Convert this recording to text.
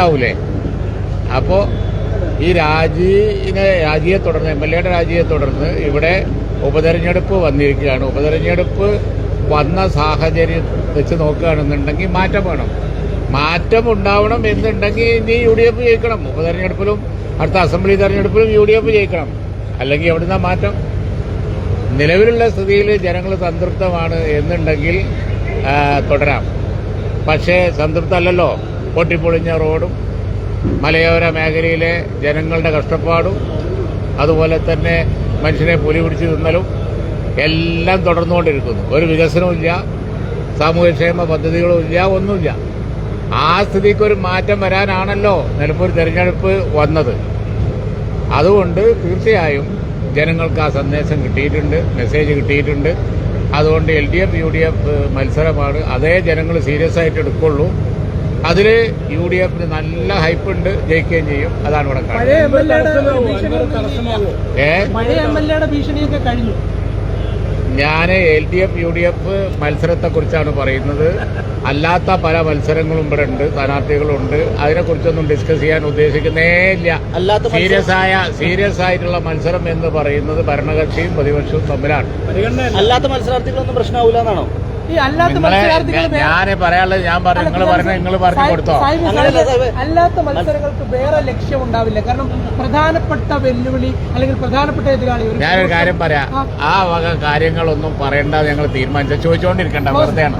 ആവൂലേ? അപ്പോൾ ഈ രാജിയെ തുടർന്ന് MLA-യുടെ രാജിയെ തുടർന്ന് ഇവിടെ ഉപതെരഞ്ഞെടുപ്പ് വന്നിരിക്കുകയാണ്. ഉപതെരഞ്ഞെടുപ്പ് വന്ന സാഹചര്യം വെച്ച് നോക്കുകയാണെന്നുണ്ടെങ്കിൽ മാറ്റം വേണം. മാറ്റം ഉണ്ടാവണം എന്നുണ്ടെങ്കിൽ ഇനി UDF ജയിക്കണം. ഉപതെരഞ്ഞെടുപ്പിലും അടുത്ത അസംബ്ലി തെരഞ്ഞെടുപ്പിലും UDF ജയിക്കണം. അല്ലെങ്കിൽ എവിടുന്ന മാറ്റം? നിലവിലുള്ള സ്ഥിതിയിൽ ജനങ്ങൾ സംതൃപ്തമാണ് എന്നുണ്ടെങ്കിൽ തുടരാം. പക്ഷേ സംതൃപ്തമല്ലല്ലോ. പൊട്ടിപ്പൊളിഞ്ഞ റോഡും മലയോര മേഖലയിലെ ജനങ്ങളുടെ കഷ്ടപ്പാടും അതുപോലെ തന്നെ മനുഷ്യനെ പുലി പിടിച്ച് തിന്നലും എല്ലാം തുടർന്നുകൊണ്ടിരിക്കുന്നു. ഒരു വികസനവുമില്ല, സാമൂഹ്യക്ഷേമ പദ്ധതികളും ഇല്ല, ഒന്നുമില്ല. ആ സ്ഥിതിക്കൊരു മാറ്റം വരാനാണല്ലോ നിലമ്പൂർ തെരഞ്ഞെടുപ്പ് വന്നത്. അതുകൊണ്ട് തീർച്ചയായും ജനങ്ങൾക്ക് ആ സന്ദേശം കിട്ടിയിട്ടുണ്ട്, മെസ്സേജ് കിട്ടിയിട്ടുണ്ട്. അതുകൊണ്ട് LDF UDF മത്സരമാണ്. അതേ ജനങ്ങൾ സീരിയസ് ആയിട്ട് എടുക്കുള്ളൂ. അതിൽ UDFന് നല്ല ഹൈപ്പുണ്ട്, ജയിക്കുകയും ചെയ്യും. അതാണ് ഇവിടെ കാണുന്നത്. ഞാൻ LDF UDF മത്സരത്തെക്കുറിച്ചാണ് പറയുന്നത്. അല്ലാത്ത പല മത്സരങ്ങളും ഇവിടെ ഉണ്ട്, സ്ഥാനാർത്ഥികളുണ്ട്. അതിനെക്കുറിച്ചൊന്നും ഡിസ്കസ് ചെയ്യാൻ ഉദ്ദേശിക്കുന്നേ ഇല്ല. സീരിയസ് ആയിട്ടുള്ള മത്സരം എന്ന് പറയുന്നത് ഭരണകക്ഷിയും പ്രതിപക്ഷവും തമ്മിലാണ്. അല്ലാത്ത മത്സരാർത്ഥികളൊന്നും പ്രശ്നമാവില്ല എന്നാണോ? ഞാൻ പറയാനുള്ളത് ഞാൻ പറഞ്ഞു, നിങ്ങൾ പറഞ്ഞു കൊടുത്തോ? അല്ലാത്ത മത്സരങ്ങൾക്ക് വേറെ ലക്ഷ്യം ഉണ്ടാവില്ല. കാരണം പ്രധാനപ്പെട്ട വെല്ലുവിളി അല്ലെങ്കിൽ പ്രധാനപ്പെട്ട എതിരാളി. ഞാനൊരു കാര്യം പറയാം, ആ വക കാര്യങ്ങളൊന്നും പറയണ്ട. ഞങ്ങൾ തീരുമാനിച്ച ചോദിച്ചുകൊണ്ടിരിക്കണ്ട, വെറുതെയാണ്.